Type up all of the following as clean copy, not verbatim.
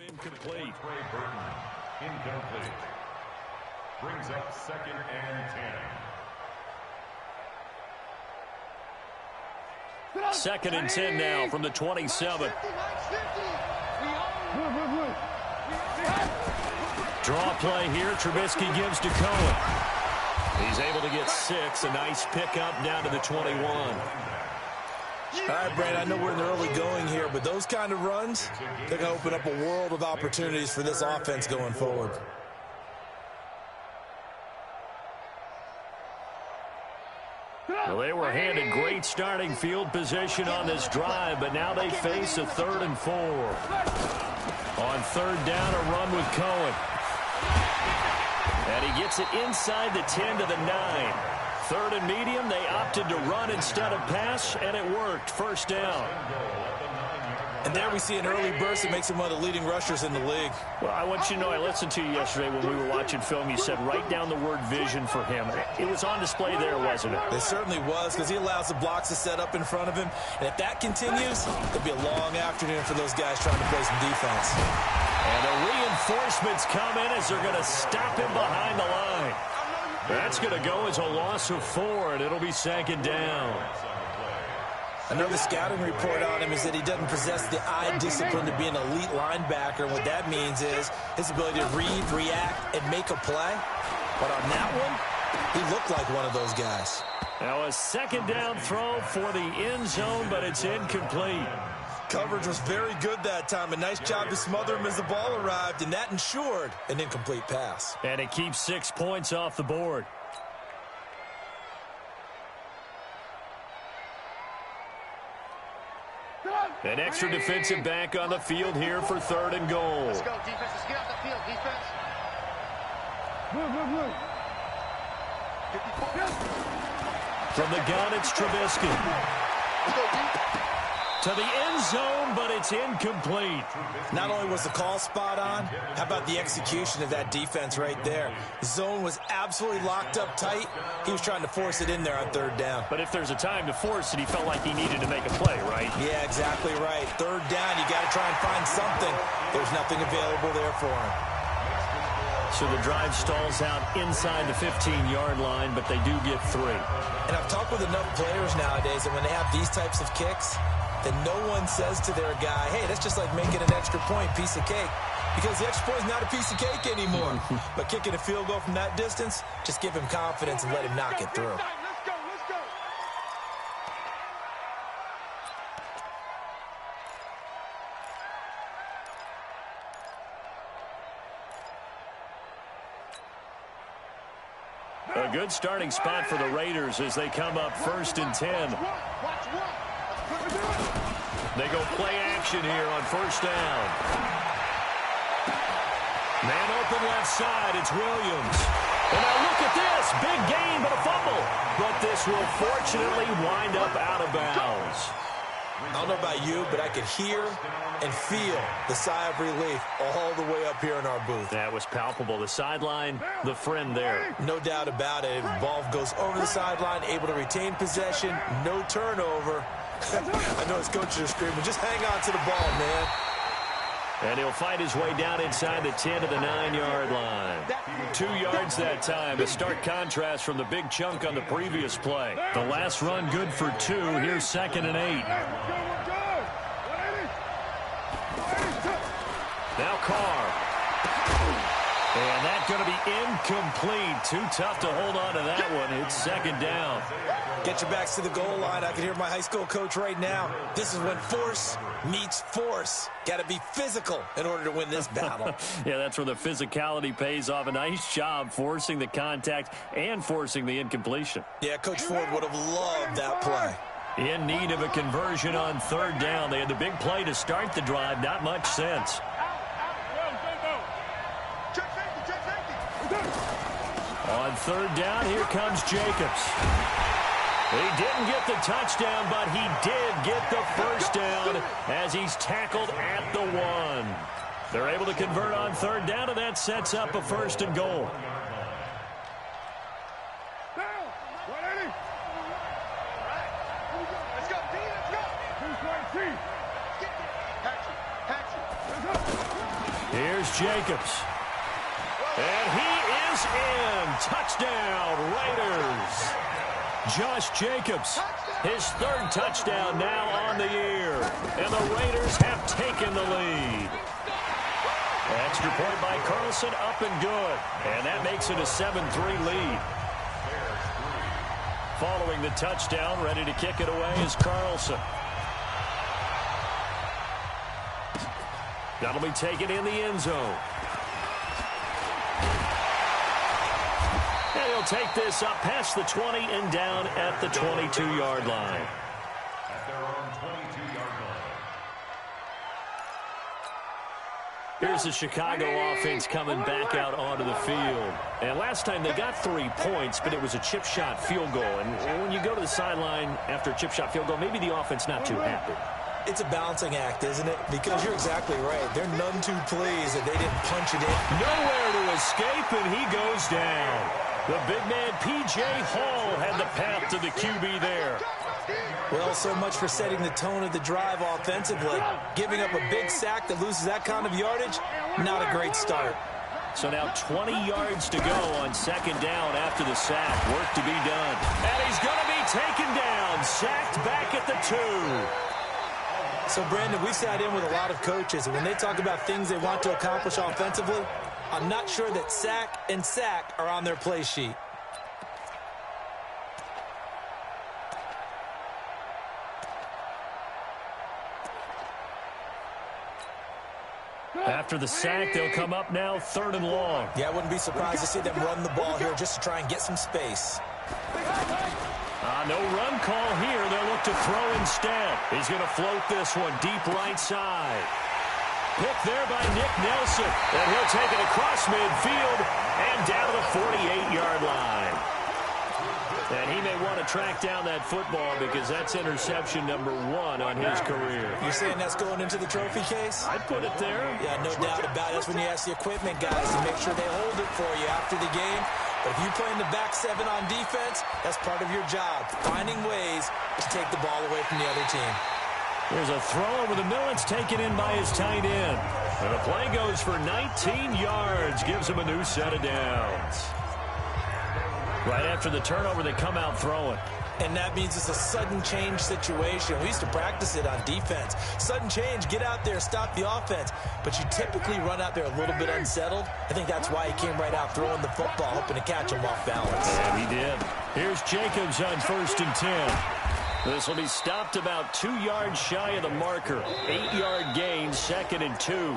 incomplete. Incomplete. Brings up 2nd and 10. 2nd and 10 now from the 27. Draw play here. Trubisky gives to Cohen. He's able to get 6. A nice pickup down to the 21. All right, Brandon, I know we're in the early going here, but those kind of runs, they're going to open up a world of opportunities for this offense going forward. Well, they were handed great starting field position on this drive, but now they face a 3rd and 4. On 3rd down, a run with Cohen. And he gets it inside the 10 to the 9. 3rd and medium, they opted to run instead of pass, and it worked. 1st down. And there we see an early burst that makes him one of the leading rushers in the league. Well, I want you to know, I listened to you yesterday when we were watching film. You said write down the word vision for him. It was on display there, wasn't it? It certainly was, because he allows the blocks to set up in front of him. And if that continues, it'll be a long afternoon for those guys trying to play some defense. And the reinforcements come in as they're going to stop him behind the line. That's going to go as a loss of 4, and it'll be 2nd down. Another scouting report on him is that he doesn't possess the eye discipline to be an elite linebacker. And what that means is his ability to read, react, and make a play. But on that one, he looked like one of those guys. Now a 2nd down throw for the end zone, but it's incomplete. Coverage was very good that time. A nice job to smother him as the ball arrived, and that ensured an incomplete pass. And it keeps 6 points off the board. An extra defensive back on the field here for 3rd and goal. Let's go, defense. Let's get out the field, defense. From the gun, it's Trubisky. Let's go, deep. To the end zone, but it's incomplete. Not only was the call spot on, how about the execution of that defense right there? The zone was absolutely locked up tight. He was trying to force it in there on 3rd down. But if there's a time to force it, he felt like he needed to make a play, right? Yeah, exactly right. 3rd down, you got to try and find something. There's nothing available there for him. So the drive stalls out inside the 15-yard line, but they do get 3. And I've talked with enough players nowadays that when they have these types of kicks, that no one says to their guy, hey, that's just like making an extra point, piece of cake. Because the extra point is not a piece of cake anymore. But kicking a field goal from that distance, just give him confidence and let him knock it through. A good starting spot for the Raiders as they come up 1st and 10. They go play action here on 1st down. Man open left side, it's Williams. And now look at this, big gain but a fumble. But this will fortunately wind up out of bounds. I don't know about you, but I could hear and feel the sigh of relief all the way up here in our booth. That was palpable. The sideline, the friend there. No doubt about it. Ball goes over the sideline, able to retain possession, no turnover. I know his coaches are screaming, just hang on to the ball, man. And he'll find his way down inside the 10 to the 9-yard line. 2 yards that time. A stark contrast from the big chunk on the previous play. The last run good for 2. Here's 2nd and 8. Now Carr. And that's going to be incomplete. Too tough to hold on to that one. It's 2nd down. Get your backs to the goal line. I can hear my high school coach right now. This is when force meets force. Got to be physical in order to win this battle. Yeah, that's where the physicality pays off. A nice job forcing the contact and forcing the incompletion. Yeah, Coach Ford would have loved that play. In need of a conversion on 3rd down. They had the big play to start the drive. Not much sense. On 3rd down, here comes Jacobs. He didn't get the touchdown, but he did get the 1st down as he's tackled at the 1. They're able to convert on 3rd down, and that sets up a 1st and goal. Here's Jacobs. And he is in. Touchdown, Raiders. Josh Jacobs, his third touchdown now on the year. And the Raiders have taken the lead. Extra point by Carlson, up and good. And that makes it a 7-3 lead. Following the touchdown, ready to kick it away is Carlson. That'll be taken in the end zone. And he'll take this up past the 20 and down at the 22-yard line. At their own 22-yard line. Here's the Chicago offense coming back out onto the field. And last time they got 3 points, but it was a chip shot field goal. And when you go to the sideline after a chip shot field goal, maybe the offense not too happy. It's a balancing act, isn't it? Because you're exactly right. They're none too pleased that they didn't punch it in. Nowhere to escape, and he goes down. The big man, P.J. Hall, had the path to the QB there. Well, so much for setting the tone of the drive offensively. Giving up a big sack that loses that kind of yardage, not a great start. So now 20 yards to go on second down after the sack. Work to be done. And he's going to be taken down, sacked back at the 2. So, Brandon, we've sat in with a lot of coaches, and when they talk about things they want to accomplish offensively, I'm not sure that sack and sack are on their play sheet. After the sack, they'll come up now 3rd and long. Yeah, I wouldn't be surprised to see them run the ball here just to try and get some space. No run call here. They'll look to throw instead. He's going to float this one deep right side. Picked there by Nick Nelson. And he'll take it across midfield and down to the 48-yard line. And he may want to track down that football because that's interception number 1 on his career. You're saying that's going into the trophy case? I'd put it there. Yeah, no doubt about it. That's when you ask the equipment guys to make sure they hold it for you after the game. But if you play in the back 7 on defense, that's part of your job, finding ways to take the ball away from the other team. There's a throw over the middle. It's taken in by his tight end. And the play goes for 19 yards, gives him a new set of downs. Right after the turnover, they come out throwing. And that means it's a sudden change situation. We used to practice it on defense. Sudden change, get out there, stop the offense. But you typically run out there a little bit unsettled. I think that's why he came right out throwing the football, hoping to catch him off balance. Yeah, he did. Here's Jacobs on 1st and 10. This will be stopped about 2 yards shy of the marker. 8-yard gain, 2nd and 2.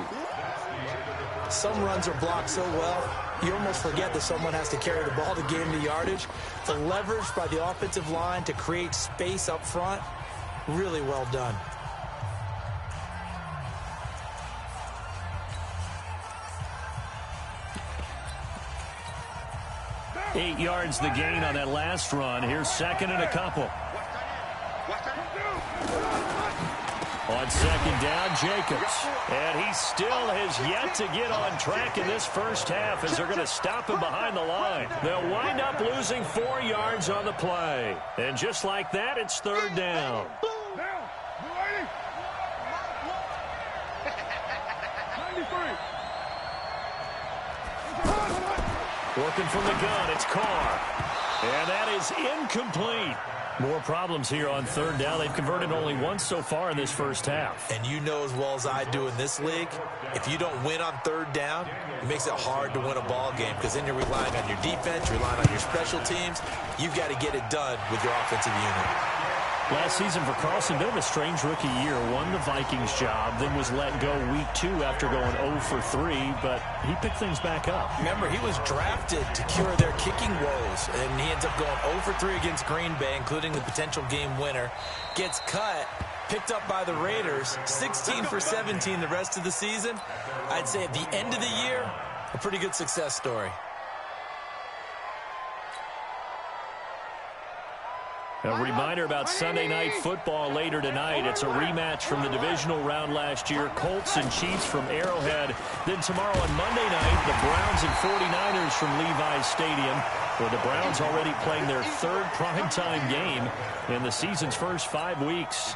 Some runs are blocked so well, you almost forget that someone has to carry the ball to gain the yardage. The leverage by the offensive line to create space up front, really well done. Eight yards the gain on that last run. Here's 2nd and a couple. On 2nd down, Jacobs. And he still has yet to get on track in this first half as they're going to stop him behind the line. They'll wind up losing 4 yards on the play. And just like that, it's 3rd down. Working from the gun, it's Carr. And that is incomplete. More problems here on 3rd down. They've converted only once so far in this first half. And you know as well as I do in this league, if you don't win on 3rd down, it makes it hard to win a ball game because then you're relying on your defense, you're relying on your special teams. You've got to get it done with your offensive unit. Last season for Carlson, bit of a strange rookie year. Won the Vikings job, then was let go week 2 after going 0 for 3, but he picked things back up. Remember, he was drafted to cure their kicking woes, and he ends up going 0 for 3 against Green Bay, including the potential game winner. Gets cut, picked up by the Raiders, 16 for 17 the rest of the season. I'd say at the end of the year, a pretty good success story. A reminder about Sunday Night Football later tonight. It's a rematch from the divisional round last year. Colts and Chiefs from Arrowhead. Then tomorrow on Monday night, the Browns and 49ers from Levi's Stadium. with the Browns already playing their third primetime game in the season's first 5 weeks.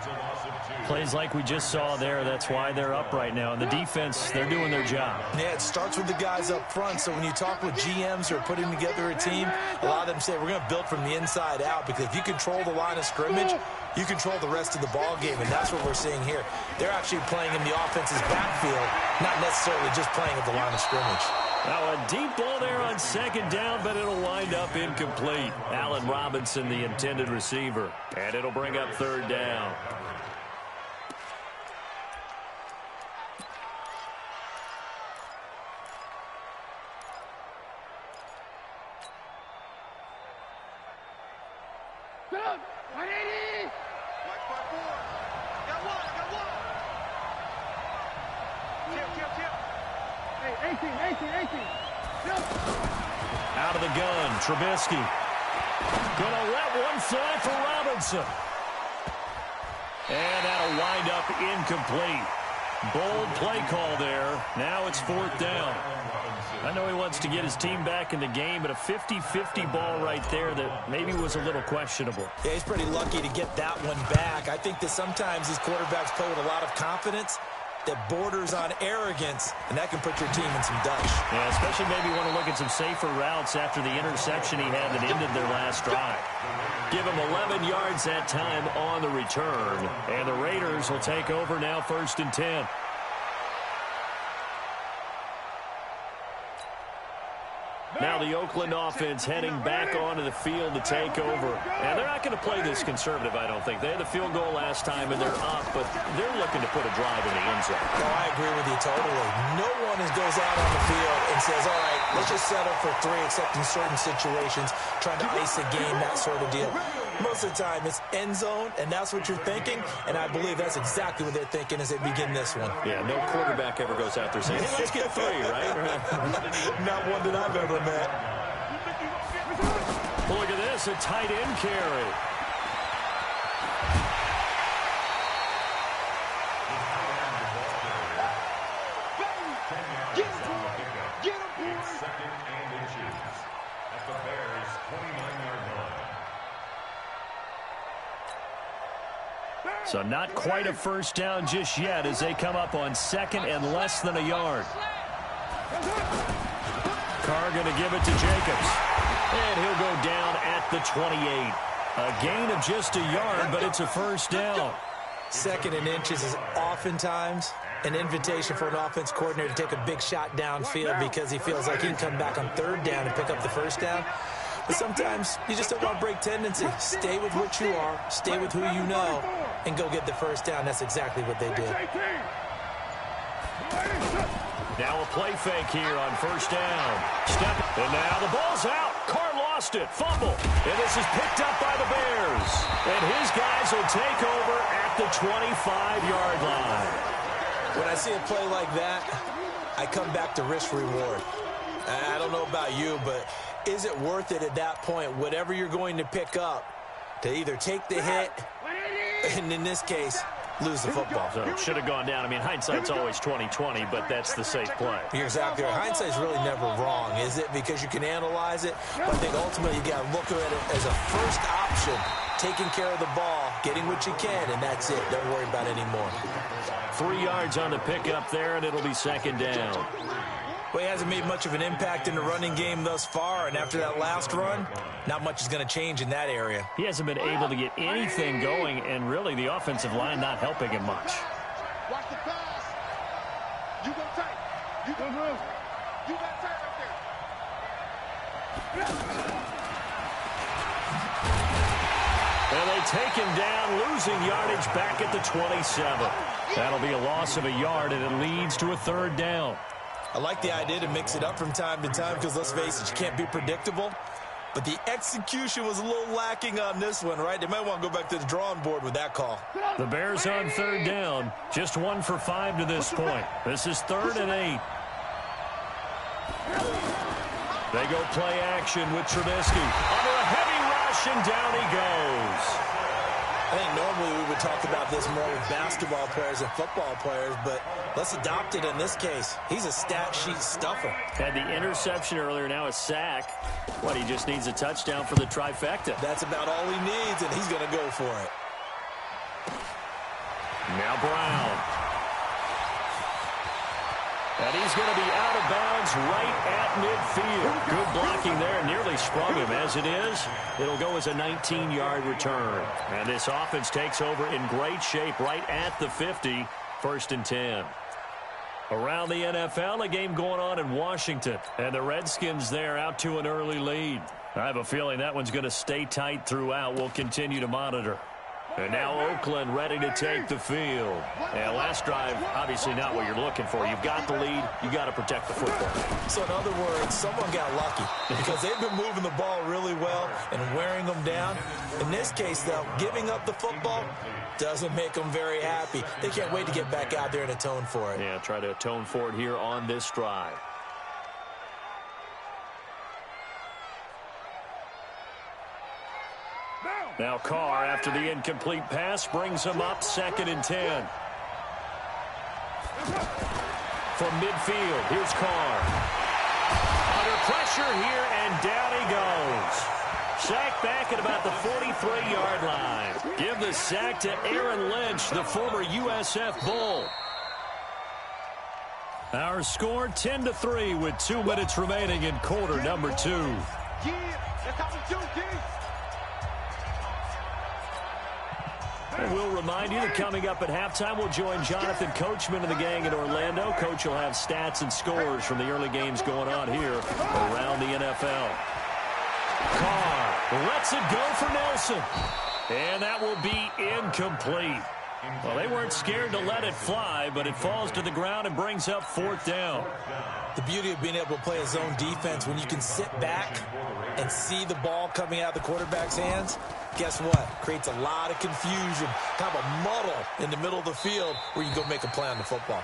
Plays like we just saw there, that's why they're up right now. And the defense, they're doing their job. Yeah, it starts with the guys up front. So when you talk with GMs who are putting together a team, a lot of them say we're going to build from the inside out, because if you control the line of scrimmage, you control the rest of the ball game, and that's what we're seeing here. They're actually playing in the offense's backfield, not necessarily just playing at the line of scrimmage. Now a deep ball there on second down, but it'll wind up incomplete. Allen Robinson, the intended receiver, and it'll bring up third down. Out of the gun, Trubisky. Gonna let one fly for Robinson. And that'll wind up incomplete. Bold play call there. Now it's fourth down. I know he wants to get his team back in the game, but a 50-50 ball right there that maybe was a little questionable. Yeah, he's pretty lucky to get that one back. I think that sometimes these quarterbacks play with a lot of confidence that borders on arrogance, and that can put your team in some dutch. Yeah, especially maybe you want to look at some safer routes after the interception he had that ended their last drive. Give him 11 yards that time on the return, and the Raiders will take over now, 1st and 10. Now the Oakland offense heading back onto the field to take over. And they're not going to play this conservative, I don't think. They had the field goal last time, and they're up, but they're looking to put a drive in the end zone. Oh, I agree with you totally. No one goes out on the field and says, all right, let's just settle for 3, except in certain situations, trying to ice a game, that sort of deal. Most of the time, it's end zone, and that's what you're thinking, and I believe that's exactly what they're thinking as they begin this one. Yeah, no quarterback ever goes out there saying, hey, let's get 3, right? Not one that I've ever met. Look at this, a tight end carry. So not quite a first down just yet as they come up on 2nd and less than a yard. Carr going to give it to Jacobs. And he'll go down at the 28. A gain of just a yard, but it's a first down. 2nd and inches is oftentimes an invitation for an offense coordinator to take a big shot downfield because he feels like he can come back on 3rd down and pick up the first down. But sometimes you just don't want to break tendency. Stay with what you are, stay with who you know, and go get the first down. That's exactly what they did. Now a play fake here on 1st down. And now the ball's out. Carr lost it. Fumble. And this is picked up by the Bears. And his guys will take over at the 25-yard line. When I see a play like that, I come back to risk-reward. I don't know about you, but is it worth it at that point, whatever you're going to pick up, to either take the hit, and in this case, lose the football? So it should have gone down. I mean, hindsight's always 20/20, but that's the safe play. You're exactly right. Hindsight's really never wrong, is it? Because you can analyze it, but I think ultimately you got to look at it as a first option, taking care of the ball, getting what you can, and that's it. Don't worry about it anymore. 3 yards on the pickup there, and it'll be 2nd down. Well, he hasn't made much of an impact in the running game thus far, and after that last run, not much is going to change in that area. He hasn't been able to get anything going, and really the offensive line not helping him much. Watch the pass. You go tight. You go move. You got tight right there. And they take him down, losing yardage back at the 27. That'll be a loss of a yard, and it leads to a 3rd down. I like the idea to mix it up from time to time because, let's face it, you can't be predictable. But the execution was a little lacking on this one, right? They might want to go back to the drawing board with that call. The Bears on 3rd down. Just 1 for 5 to this point. This is 3rd and 8. They go play action with Trubisky. Under a heavy rush, and down he goes. I think normally we would talk about this more with basketball players and football players, but let's adopt it in this case. He's a stat sheet stuffer. Had the interception earlier, now a sack. What, he just needs a touchdown for the trifecta. That's about all he needs, and he's going to go for it. Now Brown. And he's going to be out of bounds right at midfield. Good blocking there. Nearly sprung him. As it is, it'll go as a 19-yard return. And this offense takes over in great shape right at the 50. 1st and 10. Around the NFL, a game going on in Washington. And the Redskins there out to an early lead. I have a feeling that one's going to stay tight throughout. We'll continue to monitor. And now Oakland ready to take the field. And last drive, obviously not what you're looking for. You've got the lead. You've got to protect the football. So in other words, someone got lucky because they've been moving the ball really well and wearing them down. In this case, though, giving up the football doesn't make them very happy. They can't wait to get back out there and atone for it. Yeah, try to atone for it here on this drive. Now Carr, after the incomplete pass, brings him up 2nd and 10. From midfield, here's Carr. Under pressure here, and down he goes. Sack back at about the 43-yard line. Give the sack to Aaron Lynch, the former USF Bull. Our score 10-3 with 2 minutes remaining in quarter number 2. And we'll remind you that coming up at halftime, we'll join Jonathan Coachman and the gang in Orlando. Coach will have stats and scores from the early games going on here around the NFL. Carr lets it go for Nelson. And that will be incomplete. Well, they weren't scared to let it fly, but it falls to the ground and brings up 4th down. The beauty of being able to play a zone defense when you can sit back and see the ball coming out of the quarterback's hands, guess what? Creates a lot of confusion, kind of a muddle in the middle of the field where you can go make a play on the football.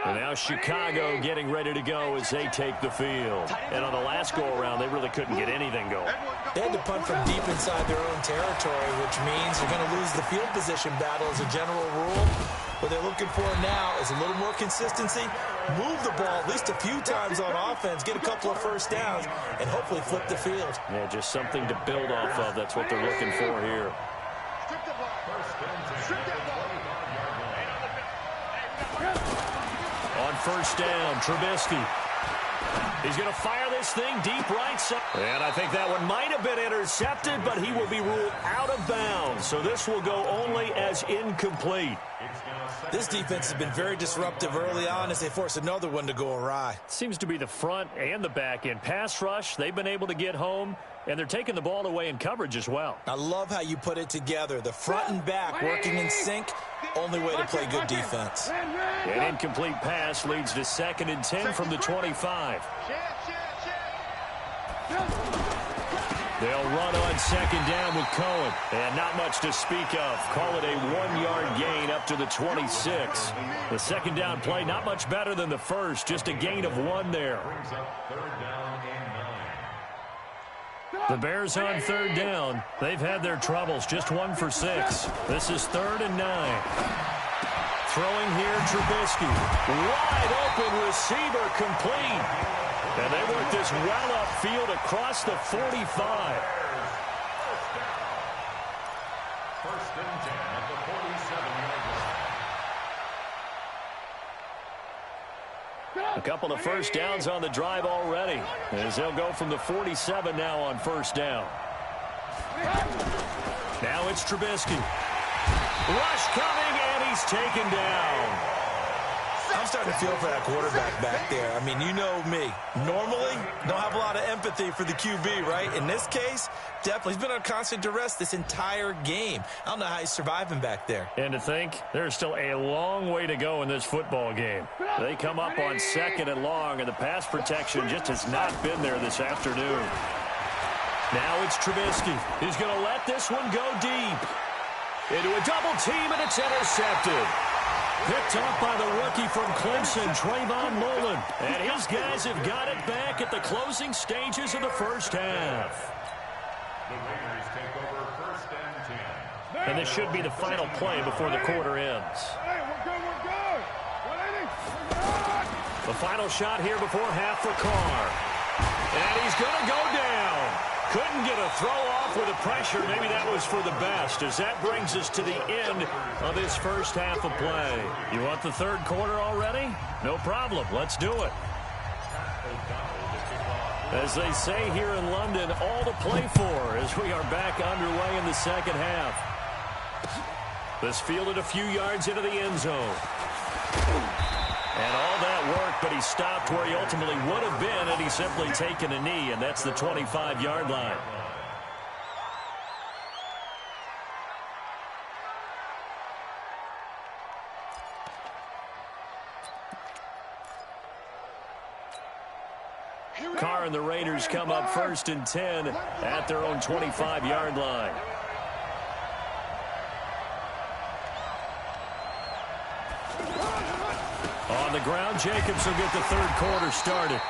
And now Chicago getting ready to go as they take the field. And on the last go-around, they really couldn't get anything going. They had to punt from deep inside their own territory, which means you're going to lose the field position battle as a general rule. What they're looking for now is a little more consistency, move the ball at least a few times on offense, get a couple of first downs, and hopefully flip the field. Yeah, just something to build off of. That's what they're looking for here. On 1st down, Trubisky. He's going to fire this thing deep right side. And I think that one might have been intercepted, but he will be ruled out of bounds. So this will go only as incomplete. This defense has been very disruptive early on as they force another one to go awry. Seems to be the front and the back end. Pass rush, they've been able to get home, and they're taking the ball away in coverage as well. I love how you put it together. The front and back working in sync, only way to play good defense. An incomplete pass leads to 2nd and 10 from the 25. They'll run on 2nd down with Cohen. And not much to speak of. Call it a 1-yard gain up to the 26. The 2nd down play, not much better than the first. Just a gain of 1 there. The Bears on 3rd down. They've had their troubles. Just 1 for 6. This is 3rd and 9. Throwing here, Trubisky. Wide open receiver, complete. And they work this well upfield across the 45. 1st and 10 at the 47-yard line. A couple of first downs on the drive already, as they'll go from the 47 now on 1st down. Now it's Trubisky. Rush coming, and he's taken down. I'm starting to feel for that quarterback back there. I mean, you know me. Normally, don't have a lot of empathy for the QB, right? In this case, definitely. He's been on constant duress this entire game. I don't know how he's surviving back there. And to think, there's still a long way to go in this football game. They come up on 2nd and long, and the pass protection just has not been there this afternoon. Now it's Trubisky. He's going to let this one go deep. into a double team, and it's intercepted. Picked off by the rookie from Clemson, Trayvon Mullen. And his guys have got it back at the closing stages of the first half. The Raiders take over 1st and 10. And this should be the final play before the quarter ends. Hey, we're good, we're good. 180. The final shot here before half for Carr. And he's going to go down. Couldn't get a throw off with the pressure. Maybe that was for the best, as that brings us to the end of this first half of play. You want the third quarter already? No problem. Let's do it. As they say here in London, all to play for as we are back underway in the second half. This fielded a few yards into the end zone. And all that work, but he stopped where he ultimately would have been had he simply taken a knee, and that's the 25-yard line. Carr and the Raiders come up 1st and 10 at their own 25-yard line. On the ground, Jacobs will get the third quarter started.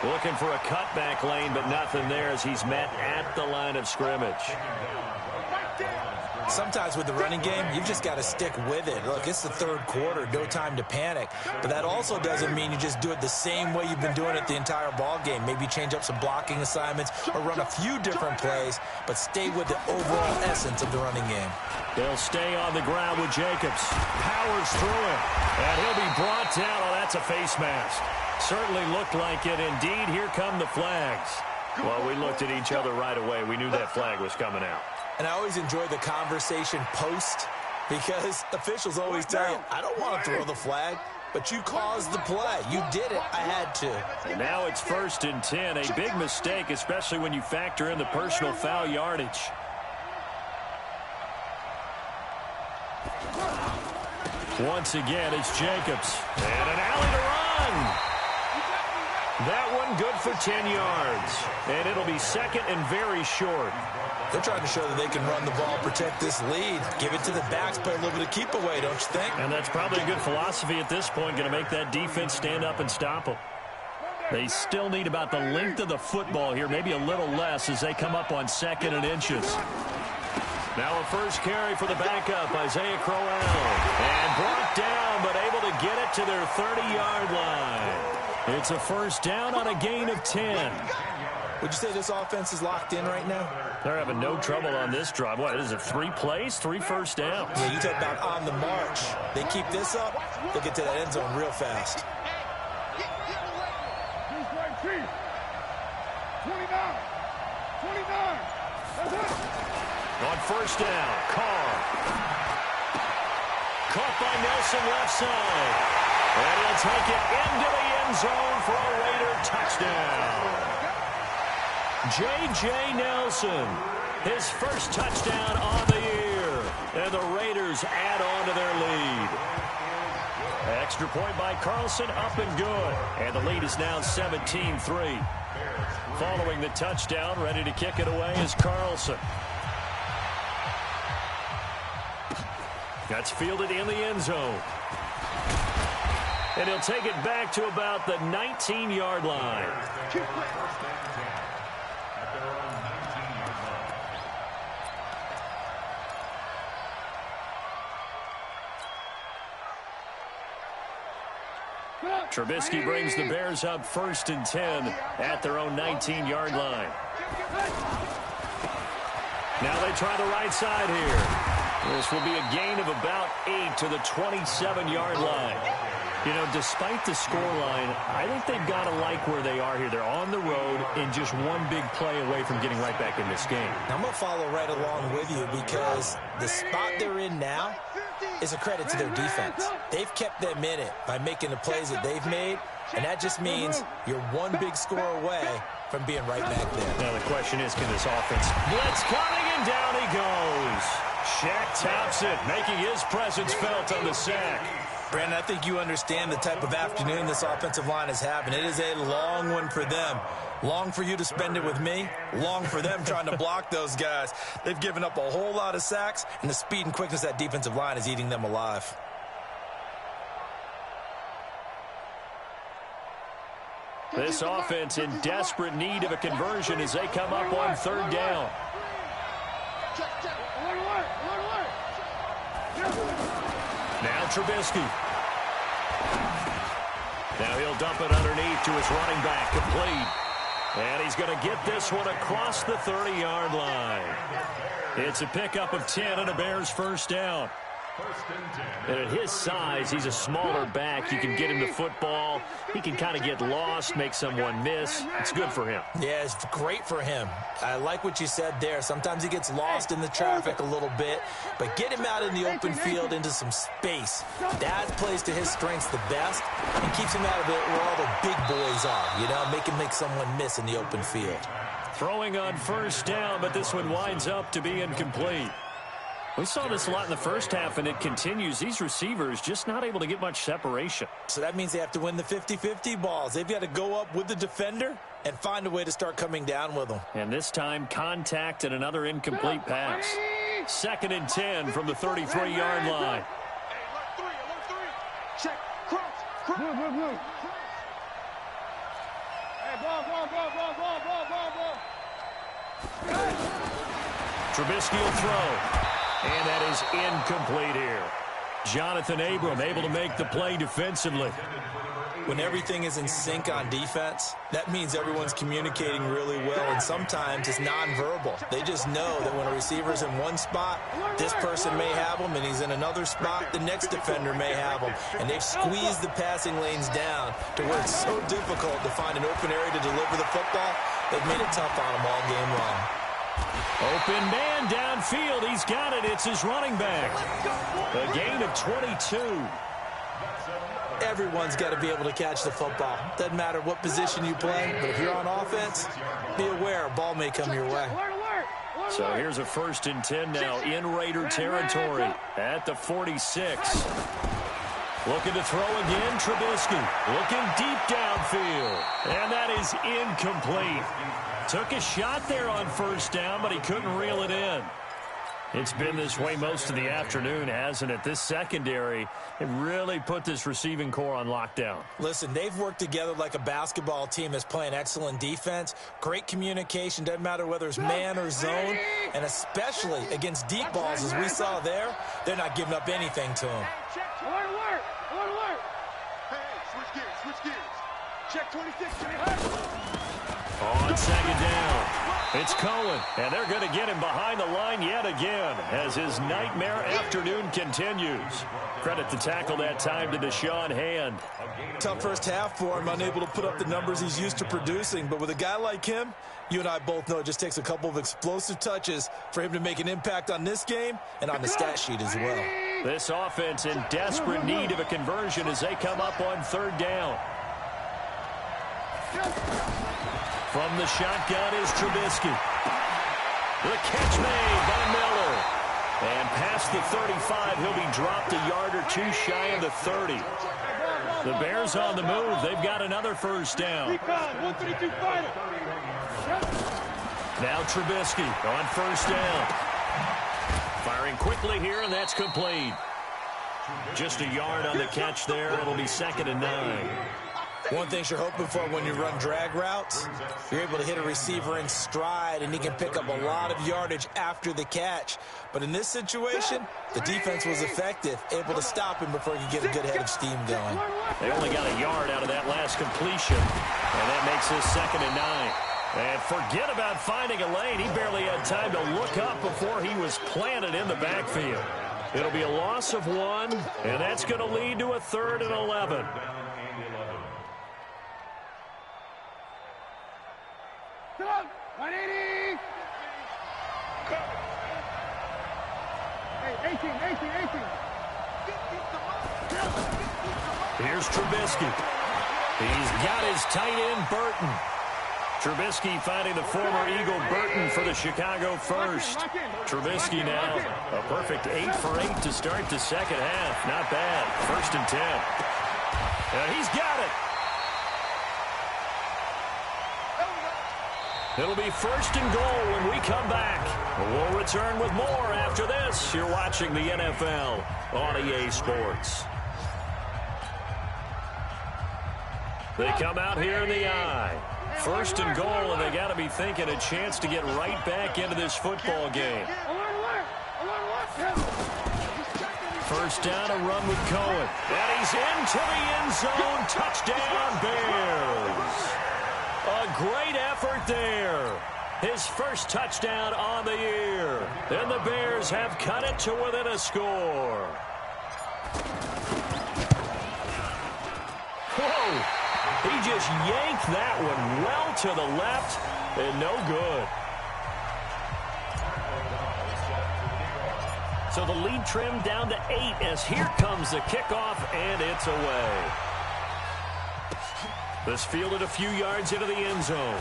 Looking for a cutback lane, but nothing there as he's met at the line of scrimmage. Sometimes with the running game, you've just got to stick with it. Look, it's the third quarter, no time to panic. But that also doesn't mean you just do it the same way you've been doing it the entire ball game. Maybe change up some blocking assignments or run a few different plays, but stay with the overall essence of the running game. They'll stay on the ground with Jacobs. Powers through it, and he'll be brought down. Oh, that's a face mask. Certainly looked like it. Indeed, here come the flags. Well, we looked at each other right away. We knew that flag was coming out. And I always enjoy the conversation post because officials always tell you, I don't want to throw the flag, but you caused the play. You did it. I had to. And now it's 1st and 10. A big mistake, especially when you factor in the personal foul yardage. Once again, it's Jacobs. And an alley to run. That one good for 10 yards. And it'll be 2nd and very short. They're trying to show that they can run the ball, protect this lead. Give it to the backs, play a little bit of keep away, don't you think? And that's probably a good philosophy at this point, going to make that defense stand up and stop them. They still need about the length of the football here, maybe a little less as they come up on 2nd and inches. Now a first carry for the backup, Isaiah Crowell. And brought down, but able to get it to their 30-yard line. It's a first down on a gain of 10. Would you say this offense is locked in right now? They're having no trouble on this drive. What is it, 3 plays, 3 first downs? Yeah, you talk about on the march. They keep this up, they'll get to that end zone real fast. 29. That's it. On first down, Carr. Caught by Nelson left side. And he'll take it into the end zone for a Raider touchdown. J.J. Nelson, his first touchdown on the year. And the Raiders add on to their lead. Extra point by Carlson, up and good. And the lead is now 17-3. Following the touchdown, ready to kick it away is Carlson. That's fielded in the end zone. And he'll take it back to about the 19-yard line. Trubisky brings the Bears up 1st and 10 at their own 19-yard line. Now they try the right side here. This will be a gain of about 8 to the 27-yard line. You know, despite the scoreline, I think they've got to like where they are here. They're on the road and just one big play away from getting right back in this game. I'm going to follow right along with you because the spot they're in now is a credit to their defense. They've kept them in it by making the plays that they've made, and that just means you're one big score away from being right back there. Now the question is, can this offense blitz coming, and down he goes. Shaq tops it, making his presence felt on the sack. Brandon, I think you understand the type of afternoon this offensive line is having. It is a long one for them. Long for you to spend it with me, long for them trying to block those guys. They've given up a whole lot of sacks, and the speed and quickness of that defensive line is eating them alive. This offense in desperate need of a conversion as they come up on third down. Now Trubisky. Now he'll dump it underneath to his running back, complete. And he's going to get this one across the 30-yard line. It's a pickup of 10 and a Bears first down. And at his size, he's a smaller back. You can get him the football. He can kind of get lost, make someone miss. It's good for him. Yeah, it's great for him. I like what you said there. Sometimes he gets lost in the traffic a little bit, but get him out in the open field into some space. That plays to his strengths the best and keeps him out of it where all the big boys are, you know, make him make someone miss in the open field. Throwing on first down, but this one winds up to be incomplete. We saw this a lot in the first half, and it continues. These receivers just not able to get much separation. So that means they have to win the 50-50 balls. They've got to go up with the defender and find a way to start coming down with them. And this time, contact and another incomplete pass. 2nd and 10 from the 33-yard line. Check. Cross. Hey, ball. Trubisky will throw. And that is incomplete here. Jonathan Abram able to make the play defensively. When everything is in sync on defense, that means everyone's communicating really well, and sometimes it's nonverbal. They just know that when a receiver's in one spot, this person may have him, and he's in another spot, the next defender may have him. And they've squeezed the passing lanes down to where it's so difficult to find an open area to deliver the football. They've made it tough on them all game long. Open man downfield. He's got it. It's his running back. A gain of 22. Everyone's got to be able to catch the football. Doesn't matter what position you play, but if you're on offense, be aware a ball may come your way. So here's a 1st and 10 now in Raider territory at the 46. Looking to throw again, Trubisky. Looking deep downfield. And that is incomplete. Took a shot there on first down, but he couldn't reel it in. It's been this way most of the afternoon, hasn't it? This secondary, it really put this receiving core on lockdown. Listen, they've worked together like a basketball team that's playing excellent defense. Great communication, doesn't matter whether it's man or zone. And especially against deep balls, as we saw there, they're not giving up anything to them. Alert. Hey, switch gears. Check 26. On 2nd down, it's Cohen, and they're going to get him behind the line yet again as his nightmare afternoon continues. Credit the tackle that time to Deshaun Hand. Tough first half for him, unable to put up the numbers he's used to producing. But with a guy like him, you and I both know it just takes a couple of explosive touches for him to make an impact on this game and on the stat sheet as well. This offense in desperate need of a conversion as they come up on 3rd down. From the shotgun is Trubisky. The catch made by Miller. And past the 35, he'll be dropped a yard or two shy of the 30. The Bears on the move. They've got another first down. Now Trubisky on first down. Firing quickly here, and that's complete. Just a yard on the catch there. It'll be 2nd and 9. One thing you're hoping for when you run drag routes, you're able to hit a receiver in stride, and he can pick up a lot of yardage after the catch. But in this situation, the defense was effective, able to stop him before he could get a good head of steam going. They only got a yard out of that last completion, and that makes this 2nd and 9. And forget about finding a lane. He barely had time to look up before he was planted in the backfield. It'll be a loss of 1, and that's going to lead to a 3rd and 11. Come on, 180. Hey, 18. Here's Trubisky. He's got his tight end, Burton. Trubisky finding the former Eagle Burton for the Chicago first. Trubisky now a perfect 8 for 8 to start the second half. Not bad. 1st and 10. He's got it. It'll be 1st and goal when we come back. We'll return with more after this. You're watching the NFL on EA Sports. They come out here in the eye. 1st and goal, and they got to be thinking a chance to get right back into this football game. 1st down, a run with Cohen. And he's into the end zone. Touchdown, Bears. A great effort there. His first touchdown on the year. And the Bears have cut it to within a score. Whoa. He just yanked that one well to the left and no good. So the lead trimmed down to 8 as here comes the kickoff, and it's away. This fielded a few yards into the end zone.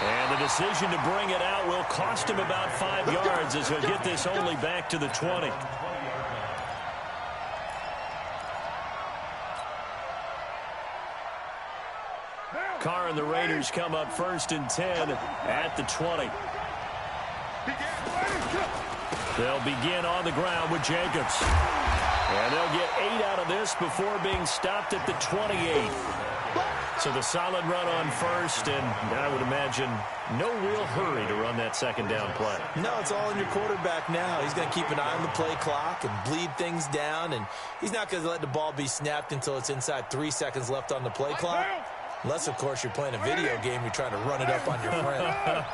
And the decision to bring it out will cost him about 5 yards as he'll get this only back to the 20. Carr and the Raiders come up 1st and 10 at the 20. They'll begin on the ground with Jacobs. And they'll get 8 out of this before being stopped at the 28. So the solid run on 1st, and I would imagine no real hurry to run that 2nd down play. No, it's all in your quarterback now. He's going to keep an eye on the play clock and bleed things down, and he's not going to let the ball be snapped until it's inside 3 seconds left on the play clock. Unless, of course, you're playing a video game, you're trying to run it up on your friend.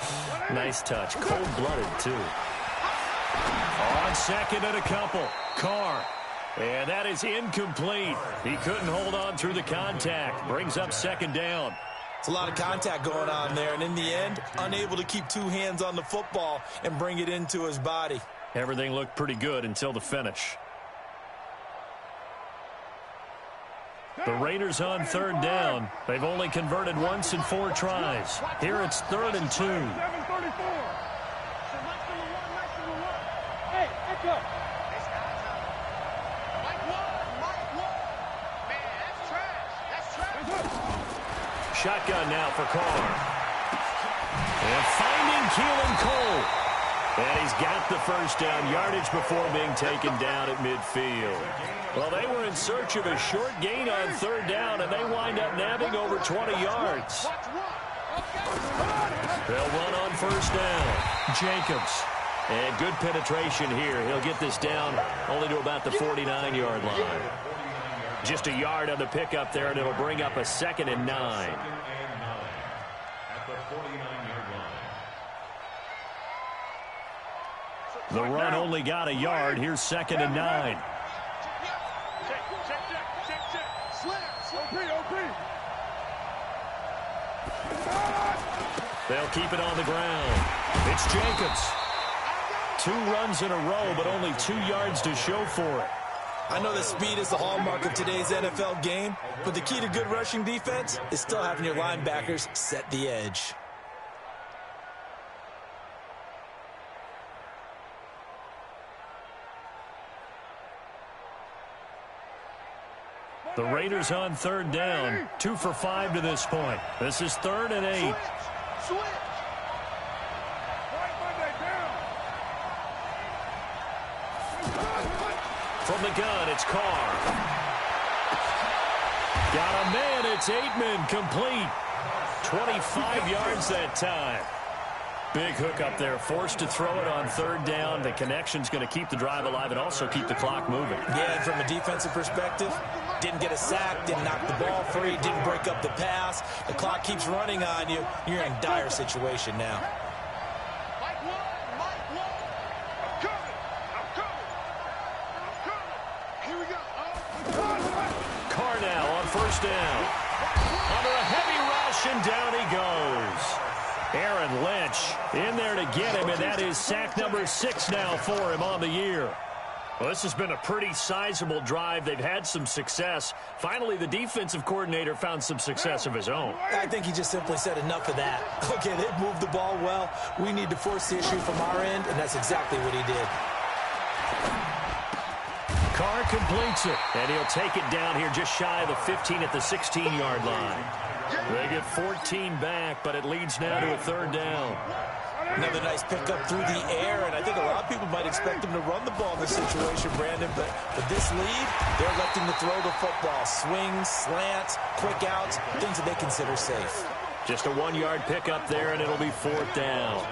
Nice touch. Cold-blooded, too. On 2nd and a couple. Carr. And that is incomplete. He couldn't hold on through the contact. Brings up 2nd down. It's a lot of contact going on there, and in the end, unable to keep 2 hands on the football and bring it into his body. Everything looked pretty good until the finish. The Raiders on 3rd down. They've only converted once in 4 tries. Here it's 3rd and 2. Shotgun now for Carr. And finding Keelan Cole. And he's got the 1st down yardage before being taken down at midfield. Well, they were in search of a short gain on 3rd down, and they wind up nabbing over 20 yards. They'll run on 1st down. Jacobs. And good penetration here. He'll get this down only to about the 49-yard line. Just a yard on the pickup there, and it'll bring up a 2nd and 9. The run only got a yard. Here's 2nd and 9. They'll keep it on the ground. It's Jacobs. 2 runs in a row, but only 2 yards to show for it. I know that speed is the hallmark of today's NFL game, but the key to good rushing defense is still having your linebackers set the edge. The Raiders on 3rd down. 2 for 5 to this point. This is 3rd and 8. From the gun, it's Carr. Got a man, it's Aitman, complete. 25 yards that time. Big hook up there, forced to throw it on 3rd down. The connection's going to keep the drive alive and also keep the clock moving. Yeah, and from a defensive perspective, didn't get a sack, didn't knock the ball free, didn't break up the pass. The clock keeps running on you. You're in a dire situation now. Carr now on 1st down. Under a heavy rush, and down he goes. Aaron Lynch in there to get him, and that is sack number 6 now for him on the year. Well, this has been a pretty sizable drive. They've had some success. Finally, the defensive coordinator found some success of his own. I think he just simply said enough of that. Okay, they've moved the ball well. We need to force the issue from our end, and that's exactly what he did. Carr completes it, and he'll take it down here just shy of the 15 at the 16-yard line. They get 14 back, but it leads now to a third down. Another nice pickup through the air, and I think a lot of people might expect them to run the ball in this situation, Brandon, but with this lead, they're electing to throw the football. Swings, slants, quick outs, things that they consider safe. Just a 1-yard pickup there, and it'll be fourth down.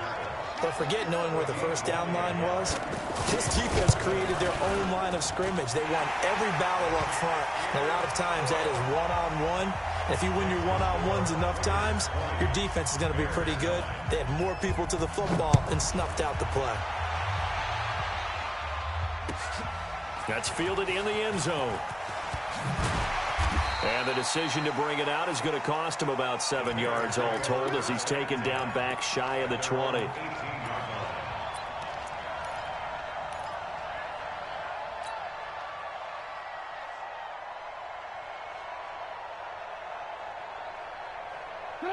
But forget knowing where the first down line was. This defense created their own line of scrimmage. They won every battle up front, and a lot of times that is one-on-one. If you win your one-on-ones enough times, your defense is going to be pretty good. They had more people to the football and snuffed out the play. That's fielded in the end zone. And the decision to bring it out is going to cost him about 7 yards all told as he's taken down back shy of the 20.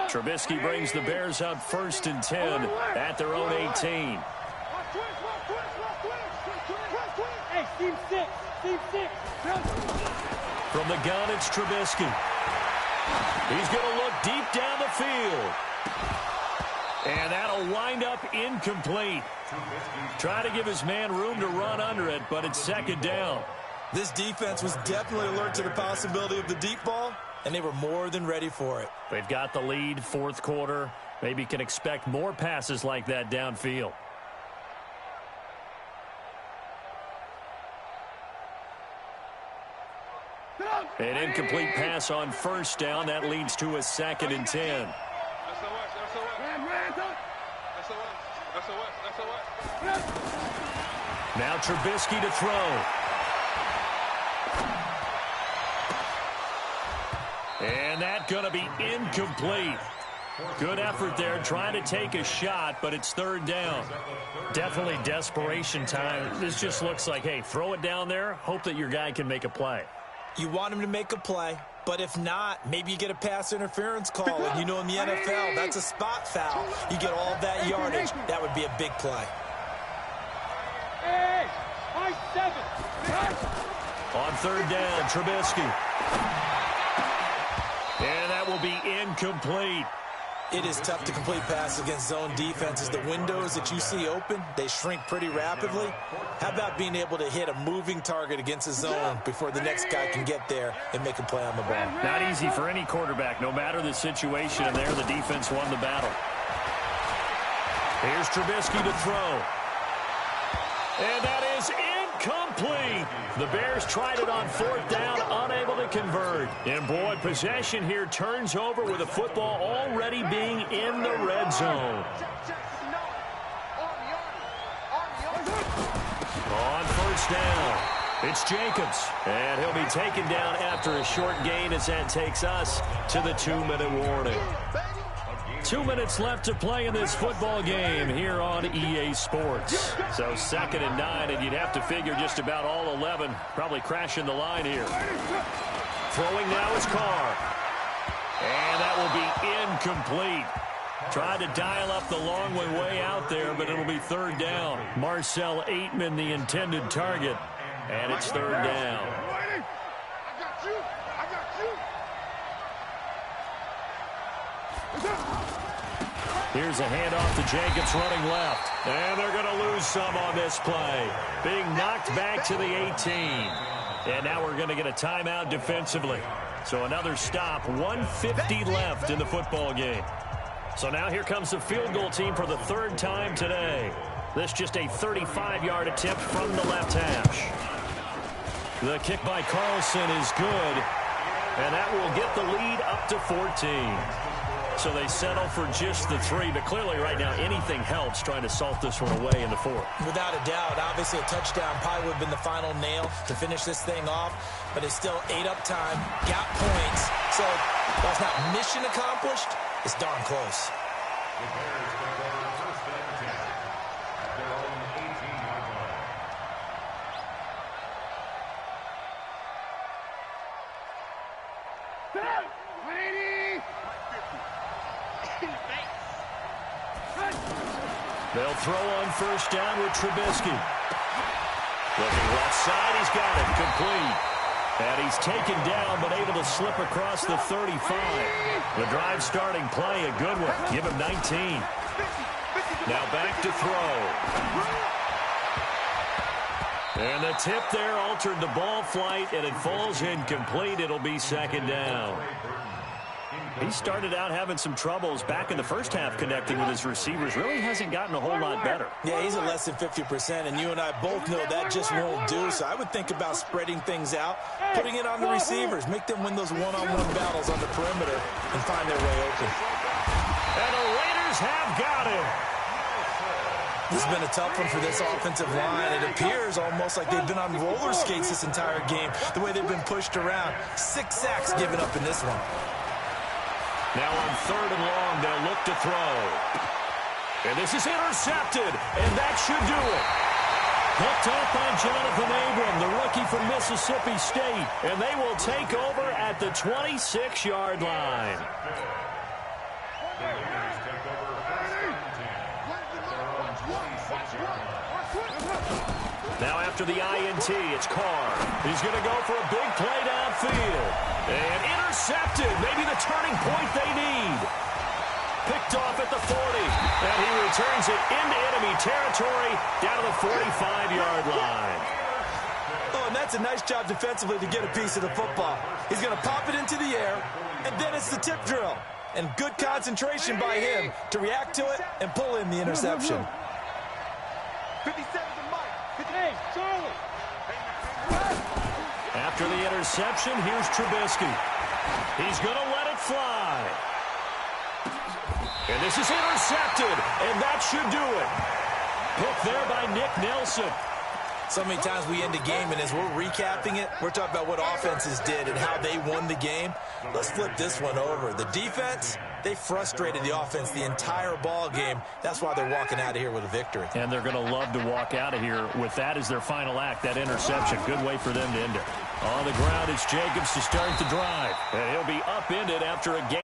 Trubisky brings the Bears up 1st and 10 at their own 18. Hey, team 6. From the gun, it's Trubisky. He's going to look deep down the field. And that'll wind up incomplete. Try to give his man room to run under it, but it's 2nd down. This defense was definitely alert to the possibility of the deep ball, and they were more than ready for it. They've got the lead, 4th quarter. Maybe can expect more passes like that downfield. An incomplete pass on 1st down. That leads to a 2nd and 10. Now Trubisky to throw. And that's going to be incomplete. Good effort there, trying to take a shot, but it's 3rd down. Definitely desperation time. This just looks like, hey, throw it down there, hope that your guy can make a play. You want him to make a play, but if not, maybe you get a pass interference call, and you know in the NFL, that's a spot foul. You get all that yardage. That would be a big play. Hey, 7. On 3rd down, Trubisky. And that will be incomplete. It is tough to complete passes against zone defenses. The windows that you see open, they shrink pretty rapidly. How about being able to hit a moving target against a zone before the next guy can get there and make a play on the ball? Not easy for any quarterback, no matter the situation, and there the defense won the battle. Here's Trubisky to throw. And that is incomplete. The Bears tried it on 4th down, unable to convert. And boy, possession here turns over with the football already being in the red zone. On 1st down, it's Jacobs. And he'll be taken down after a short gain as that takes us to the 2-minute warning. 2 minutes left to play in this football game here on EA Sports. So 2nd and 9, and you'd have to figure just about all 11 probably crashing the line here. Throwing now is Carr. And that will be incomplete. Tried to dial up the long way out there, but it'll be 3rd down. Marcel Aitman, the intended target, and it's 3rd down. Here's a handoff to Jacobs running left. And they're going to lose some on this play. Being knocked back to the 18. And now we're going to get a timeout defensively. So another stop, 1:50 left in the football game. So now here comes the field goal team for the 3rd time today. This just a 35-yard attempt from the left hash. The kick by Carlson is good. And that will get the lead up to 14. So they settle for just the 3, but clearly right now anything helps trying to salt this one away in the 4th. Without a doubt, obviously a touchdown probably would have been the final nail to finish this thing off, but it's still 8-up time, got points, so while it's not mission accomplished, it's darn close. The Bears take over 1st and 10 at their own 18-yard line. They'll throw on 1st down with Trubisky. Looking left side, he's got it, complete. And he's taken down, but able to slip across the 35. The drive starting play, a good one. Give him 19. Now back to throw. And the tip there altered the ball flight, and it falls incomplete. It'll be second down. He started out having some troubles back in the first half connecting with his receivers. Really hasn't gotten a whole lot better. Yeah, he's at less than 50%, and you and I both know that just won't do. So I would think about spreading things out, putting it on the receivers, make them win those one-on-one battles on the perimeter and find their way open. And the Raiders have got him. This has been a tough one for this offensive line. It appears almost like they've been on roller skates this entire game, the way they've been pushed around. 6 sacks given up in this one. Now on 3rd and long, they'll look to throw. And this is intercepted, and that should do it. Picked up by Jonathan Abram, the rookie from Mississippi State. And they will take over at the 26-yard line. Now after the INT, it's Carr. He's going to go for a big play downfield. And intercepted. Maybe the turning point they need. Picked off at the 40. And he returns it into enemy territory down to the 45-yard line. Oh, and that's a nice job defensively to get a piece of the football. He's going to pop it into the air, and then it's the tip drill. And good concentration by him to react to it and pull in the interception. 57 to Mike. 58, Charlie. After the interception, here's Trubisky. He's going to let it fly. And this is intercepted, and that should do it. Hooked there by Nick Nelson. So many times we end a game, and as we're recapping it, we're talking about what offenses did and how they won the game. Let's flip this one over. The defense, they frustrated the offense the entire ball game. That's why they're walking out of here with a victory. And they're going to love to walk out of here with that as their final act, that interception. Good way for them to end it. On the ground, it's Jacobs to start the drive. And he'll be upended after a game.